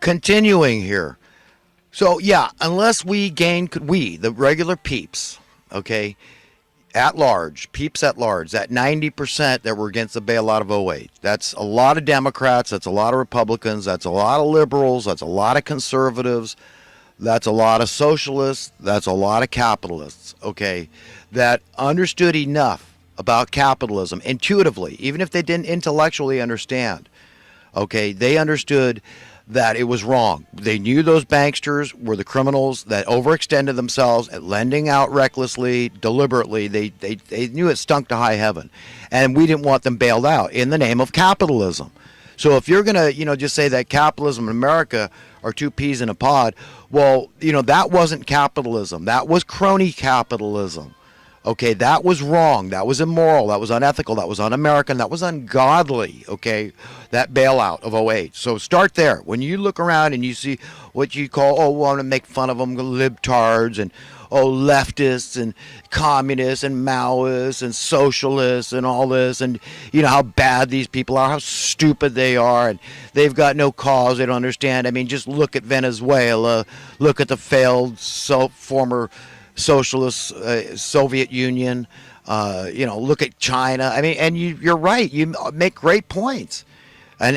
Continuing here. So, yeah, unless the regular peeps, okay, at large, peeps at large, that 90% that were against the bailout of '08, that's a lot of Democrats, that's a lot of Republicans, that's a lot of liberals, that's a lot of conservatives, that's a lot of socialists, that's a lot of capitalists, okay, that understood enough about capitalism intuitively, even if they didn't intellectually understand, okay, they understood that it was wrong. They knew those banksters were the criminals that overextended themselves at lending out recklessly, deliberately. They knew it stunk to high heaven. And we didn't want them bailed out in the name of capitalism. So if you're going to, just say that capitalism in America are two peas in a pod, well, that wasn't capitalism. That was crony capitalism. Okay, that was wrong. That was immoral. That was unethical. That was un-American. That was ungodly, okay, that bailout of '08. So start there. When you look around and you see what you call, want to make fun of them, libtards and, leftists and communists and Maoists and socialists and all this, and, how bad these people are, how stupid they are, and they've got no cause, they don't understand. I mean, just look at Venezuela, look at the failed former socialist Soviet Union, look at China. I mean, and you're right. You make great points. And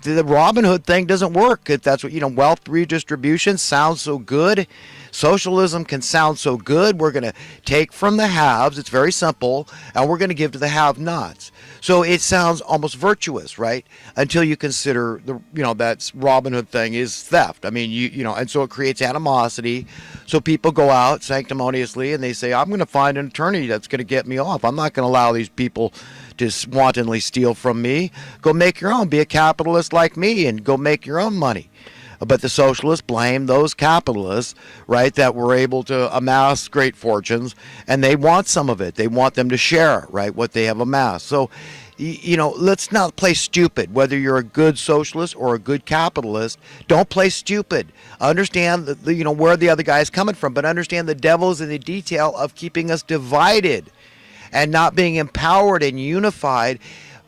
the Robin Hood thing doesn't work. If that's what, wealth redistribution sounds so good. Socialism can sound so good. We're going to take from the haves. It's very simple. And we're going to give to the have-nots. So it sounds almost virtuous, right? Until you consider that Robin Hood thing is theft. I mean, and so it creates animosity. So people go out sanctimoniously and they say, I'm going to find an attorney that's going to get me off. I'm not going to allow these people to wantonly steal from me. Go make your own. Be a capitalist like me and go make your own money. But the socialists blame those capitalists, right, that were able to amass great fortunes, and they want some of it. They want them to share, right, what they have amassed. So, let's not play stupid. Whether you're a good socialist or a good capitalist, don't play stupid. Understand where the other guy is coming from, but understand the devil's in the detail of keeping us divided and not being empowered and unified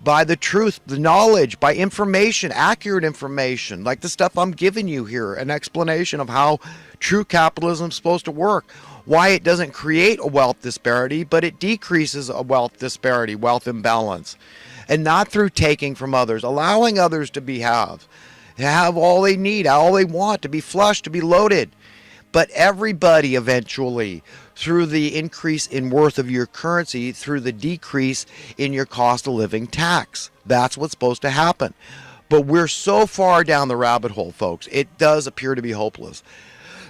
by the truth, the knowledge, by information, accurate information, like the stuff I'm giving you here, an explanation of how true capitalism is supposed to work, why it doesn't create a wealth disparity, but it decreases a wealth disparity, wealth imbalance, and not through taking from others, allowing others to have all they need, all they want, to be flush, to be loaded. But everybody eventually, through the increase in worth of your currency, through the decrease in your cost of living tax. That's what's supposed to happen. But we're so far down the rabbit hole, folks, it does appear to be hopeless.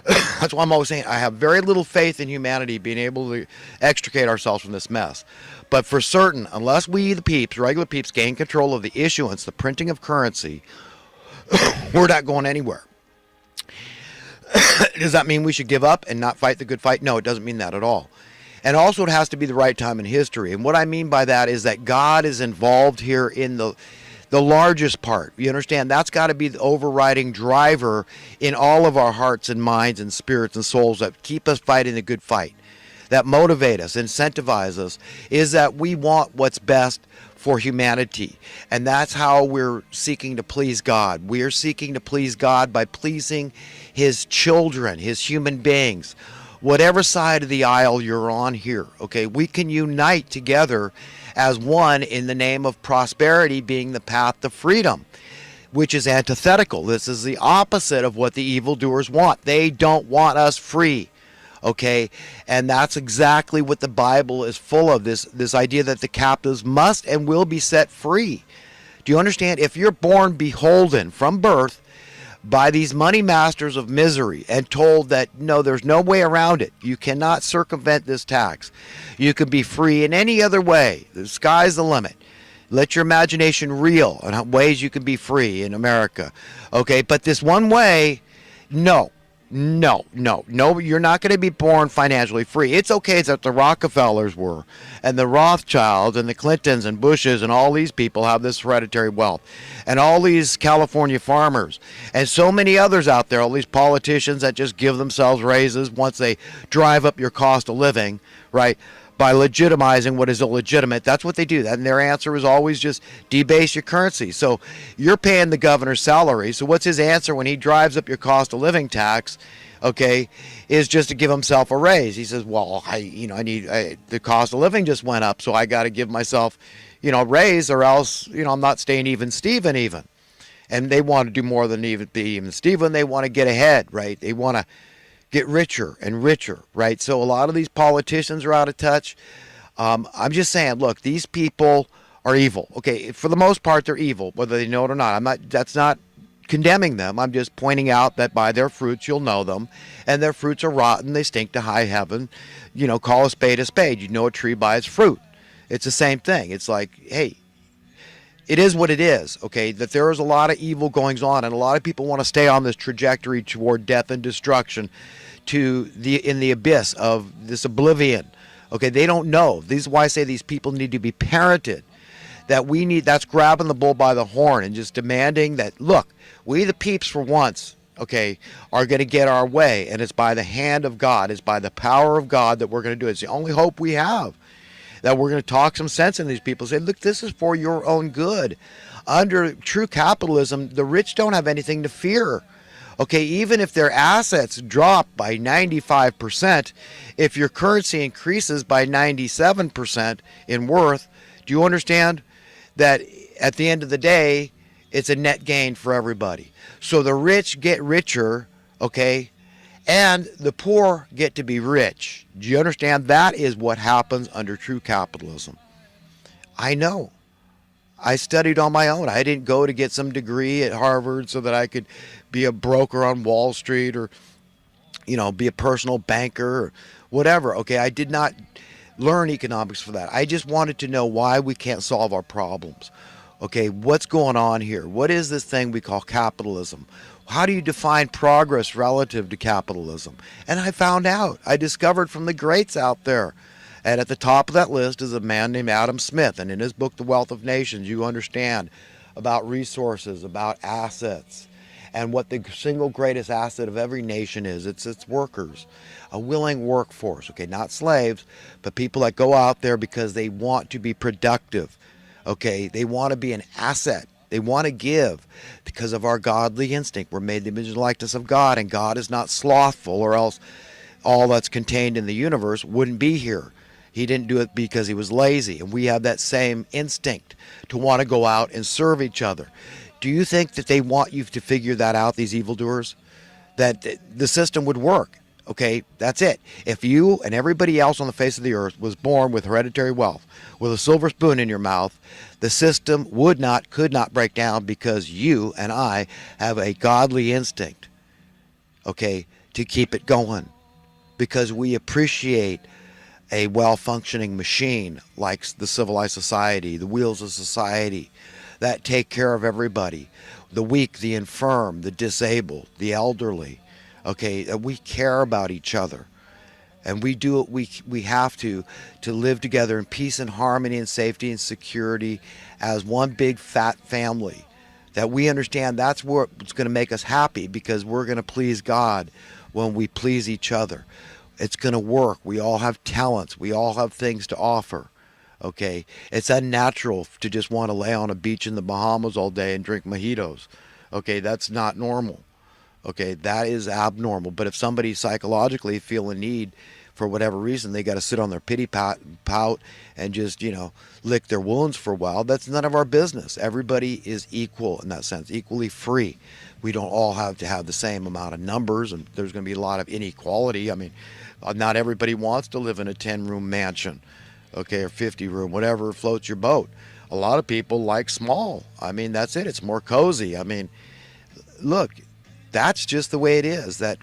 That's why I'm always saying I have very little faith in humanity being able to extricate ourselves from this mess. But for certain, unless we, the peeps, regular peeps, gain control of the issuance, the printing of currency, we're not going anywhere. Does that mean we should give up and not fight the good fight? No, it doesn't mean that at all. And also it has to be the right time in history. And what I mean by that is that God is involved here in the largest part. You understand? That's got to be the overriding driver in all of our hearts and minds and spirits and souls that keep us fighting the good fight, that motivate us, incentivize us, is that we want what's best for humanity. And that's how we're seeking to please God. We are seeking to please God by pleasing His children, His human beings. Whatever side of the aisle you're on here, okay, we can unite together as one in the name of prosperity being the path to freedom, which is antithetical. This is the opposite of what the evildoers want. They don't want us free. Okay, and that's exactly what the Bible is full of, this idea that the captives must and will be set free. Do you understand? If you're born beholden from birth by these money masters of misery and told that, no, there's no way around it, you cannot circumvent this tax, you can be free in any other way, the sky's the limit. Let your imagination reel on ways you can be free in America. Okay, but this one way, no, you're not going to be born financially free. It's okay that the Rockefellers were, and the Rothschilds, and the Clintons, and Bushes, and all these people have this hereditary wealth, and all these California farmers, and so many others out there, all these politicians that just give themselves raises once they drive up your cost of living, right? by legitimizing what is illegitimate. That's what they do. And their answer is always just debase your currency. So you're paying the governor's salary. So what's his answer when he drives up your cost of living tax? Okay, is just to give himself a raise. He says, well, the cost of living just went up, so I got to give myself, a raise, or else, I'm not staying even Steven even. And they want to do more than even Steven. They want to get ahead, right? They want to get richer and richer, right? So a lot of these politicians are out of touch. I'm just saying, look, these people are evil. Okay, for the most part, they're evil, whether they know it or not. That's not condemning them. I'm just pointing out that by their fruits you'll know them, and their fruits are rotten. They stink to high heaven. Call a spade a spade. You know a tree by its fruit. It's the same thing. It's like, hey, it is what it is, okay, that there is a lot of evil goings on, and a lot of people want to stay on this trajectory toward death and destruction in the abyss of this oblivion. Okay, they don't know. This is why I say these people need to be parented. That's grabbing the bull by the horn and just demanding that, look, we the peeps for once, okay, are going to get our way, and it's by the hand of God, it's by the power of God that we're going to do it. It's the only hope we have, that we're going to talk some sense in these people, say, look, this is for your own good. Under true capitalism, the rich don't have anything to fear. Okay, even if their assets drop by 95%, if your currency increases by 97% in worth, do you understand that at the end of the day, it's a net gain for everybody? So the rich get richer, okay, and the poor get to be rich. Do you understand? That is what happens under true capitalism. I know. I studied on my own. I didn't go to get some degree at Harvard so that I could be a broker on Wall Street or, be a personal banker or whatever. Okay, I did not learn economics for that. I just wanted to know why we can't solve our problems. Okay, what's going on here? What is this thing we call capitalism? How do you define progress relative to capitalism? And I found out. I discovered from the greats out there. And at the top of that list is a man named Adam Smith. And in his book, The Wealth of Nations, you understand about resources, about assets, and what the single greatest asset of every nation is. It's its workers, a willing workforce. Okay, not slaves, but people that go out there because they want to be productive. Okay, they want to be an asset. They want to give because of our godly instinct. We're made in the image and likeness of God, and God is not slothful, or else all that's contained in the universe wouldn't be here. He didn't do it because he was lazy, and we have that same instinct to want to go out and serve each other. Do you think that they want you to figure that out, these evildoers? That the system would work? Okay, that's it. If you and everybody else on the face of the earth was born with hereditary wealth, with a silver spoon in your mouth, the system could not break down, because you and I have a godly instinct, okay, to keep it going, because we appreciate a well-functioning machine like the civilized society, the wheels of society that take care of everybody, the weak, the infirm, the disabled, the elderly. Okay, we care about each other, and we do it. We have to live together in peace and harmony and safety and security as one big fat family. That we understand that's what's going to make us happy, because we're going to please God when we please each other. It's going to work. We all have talents. We all have things to offer. Okay, it's unnatural to just want to lay on a beach in the Bahamas all day and drink mojitos. Okay, that's not normal. Okay, that is abnormal. But if somebody psychologically feel a need for whatever reason, they got to sit on their pity pout and just, lick their wounds for a while. That's none of our business. Everybody is equal in that sense, equally free. We don't all have to have the same amount of numbers, and there's going to be a lot of inequality. I mean, not everybody wants to live in a 10-room mansion, okay, or 50-room, whatever floats your boat. A lot of people like small. I mean, that's it. It's more cozy. I mean, look, that's just the way it is. That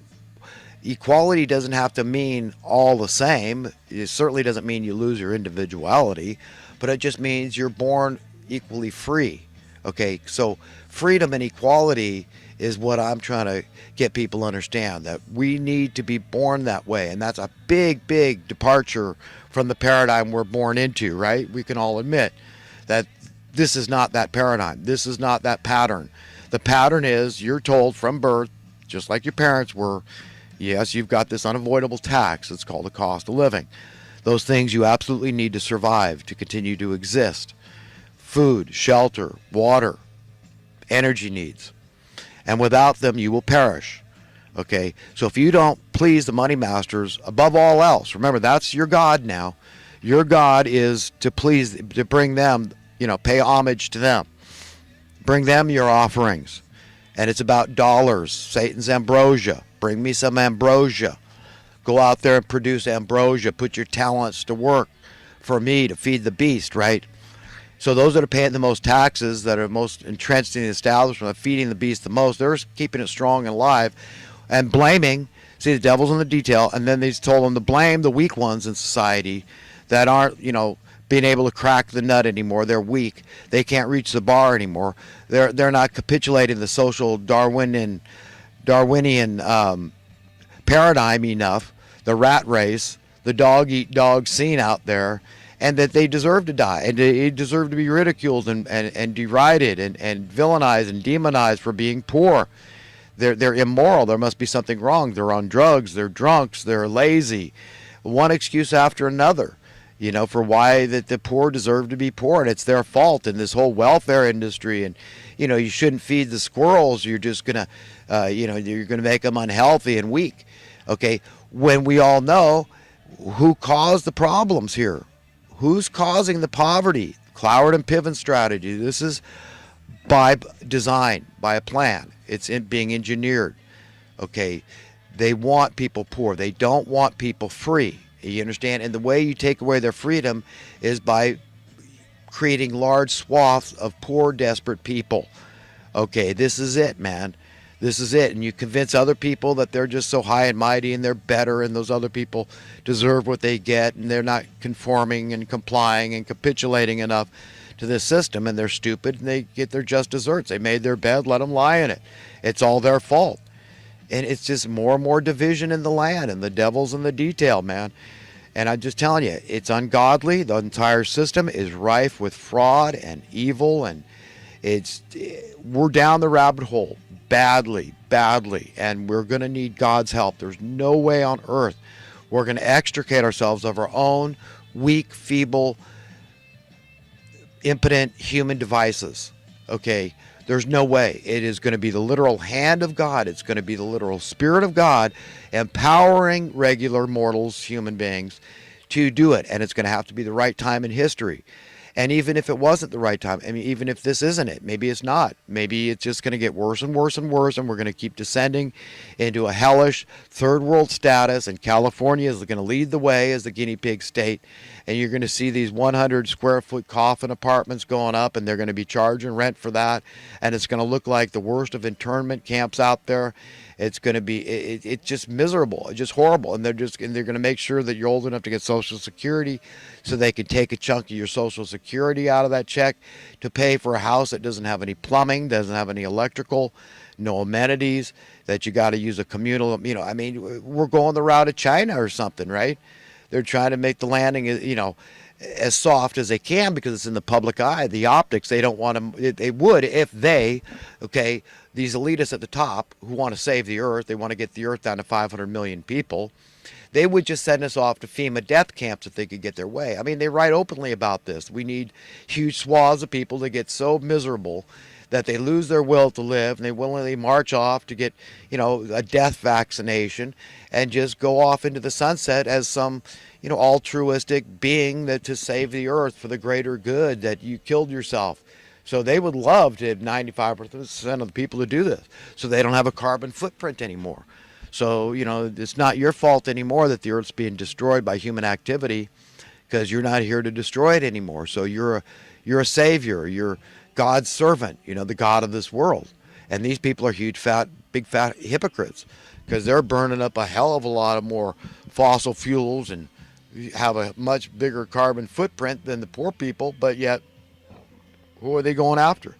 equality doesn't have to mean all the same. It certainly doesn't mean you lose your individuality, but it just means you're born equally free. Okay, so freedom and equality is what I'm trying to get people to understand, that we need to be born that way. And that's a big, big departure from the paradigm we're born into, right? We can all admit that this is not that paradigm. This is not that pattern. The pattern is you're told from birth, just like your parents were, yes, you've got this unavoidable tax. It's called the cost of living. those things you absolutely need to survive, to continue to exist: food, shelter, water, energy needs. And without them, you will perish. Okay, so if you don't please the money masters above all else, remember, that's your God now. Your God is to please, to bring them, pay homage to them. Bring them your offerings. And it's about dollars. Satan's ambrosia. Bring me some ambrosia. Go out there and produce ambrosia. Put your talents to work for me to feed the beast, right? So those that are paying the most taxes, that are most entrenched in the establishment, feeding the beast the most, they're keeping it strong and alive. And blaming, see, the devil's in the detail, and then he's told them to blame the weak ones in society that aren't, being able to crack the nut anymore. They're weak. They can't reach the bar anymore. They're not capitulating the social Darwinian paradigm enough, the rat race, the dog-eat-dog scene out there, and that they deserve to die, and they deserve to be ridiculed and derided and villainized and demonized for being poor. They're immoral. There must be something wrong. They're on drugs. They're drunks. They're lazy. One excuse after another, for why that the poor deserve to be poor, and it's their fault in this whole welfare industry. And you shouldn't feed the squirrels. You're just gonna, you're gonna make them unhealthy and weak. Okay, when we all know who caused the problems here, who's causing the poverty? Cloward and Piven strategy. This is by design, by a plan. It's being engineered. Okay, they want people poor. They don't want people free. You understand? And the way you take away their freedom is by creating large swaths of poor, desperate people. Okay, this is it, man. This is it. And you convince other people that they're just so high and mighty and they're better, and those other people deserve what they get, and they're not conforming and complying and capitulating enough to this system, and they're stupid, and they get their just desserts. They made their bed, let them lie in it. It's all their fault. And it's just more and more division in the land, and the devil's in the detail, man. And I'm just telling you, it's ungodly. The entire system is rife with fraud and evil, and we're down the rabbit hole badly, and we're going to need God's help. There's no way on earth we're going to extricate ourselves of our own weak, feeble, impotent human devices. Okay, there's no way. It is going to be the literal hand of God. It's going to be the literal Spirit of God empowering regular mortals, human beings, to do it. And it's going to have to be the right time in history. And even if it wasn't the right time, even if this isn't it, maybe it's not. Maybe it's just going to get worse and worse and worse, and we're going to keep descending into a hellish third world status, and California is going to lead the way as the guinea pig state, and you're going to see these 100 square foot coffin apartments going up, and they're going to be charging rent for that, and it's going to look like the worst of internment camps out there. It's going to be, it's just miserable. It's just horrible. And they're going to make sure that you're old enough to get Social Security, so they can take a chunk of your Social Security out of that check to pay for a house that doesn't have any plumbing, doesn't have any electrical, no amenities, that you got to use a communal, we're going the route of China or something, right? They're trying to make the landing, as soft as they can because it's in the public eye. The optics, they don't want to, they would if these elitists at the top who want to save the earth, they want to get the earth down to 500 million people, they would just send us off to FEMA death camps if they could get their way. They write openly about this. We need huge swaths of people to get so miserable that they lose their will to live, and they willingly march off to get, a death vaccination and just go off into the sunset as some, altruistic being that to save the earth for the greater good, that you killed yourself. So they would love to have 95% of the people to do this, so they don't have a carbon footprint anymore. So, it's not your fault anymore that the earth's being destroyed by human activity, because you're not here to destroy it anymore. So you're a savior. You're God's servant, the God of this world. And these people are big fat hypocrites, because they're burning up a hell of a lot of more fossil fuels and have a much bigger carbon footprint than the poor people, but yet who are they going after?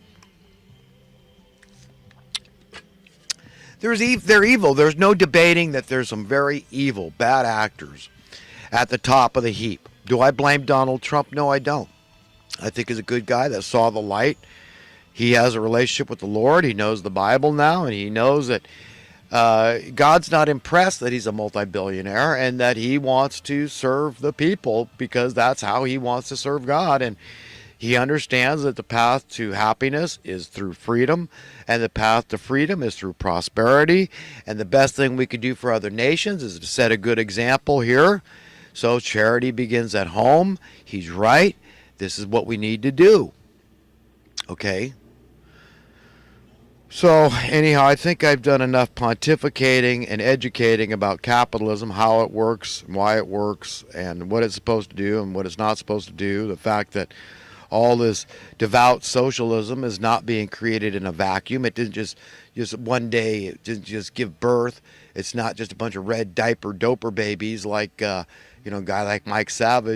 They're evil. There's no debating that there's some very evil, bad actors at the top of the heap. Do I blame Donald Trump? No, I don't. I think he's a good guy that saw the light. He has a relationship with the Lord. He knows the Bible now, and he knows that God's not impressed that he's a multi-billionaire and that he wants to serve the people because that's how he wants to serve God. And he understands that the path to happiness is through freedom, and the path to freedom is through prosperity. And the best thing we could do for other nations is to set a good example here. So charity begins at home. He's right. This is what we need to do. Okay? So, anyhow, I think I've done enough pontificating and educating about capitalism, how it works, and why it works, and what it's supposed to do and what it's not supposed to do. The fact that all this devout socialism is not being created in a vacuum. It didn't just one day, it didn't just give birth. It's not just a bunch of red diaper doper babies like, a guy like Mike Savage.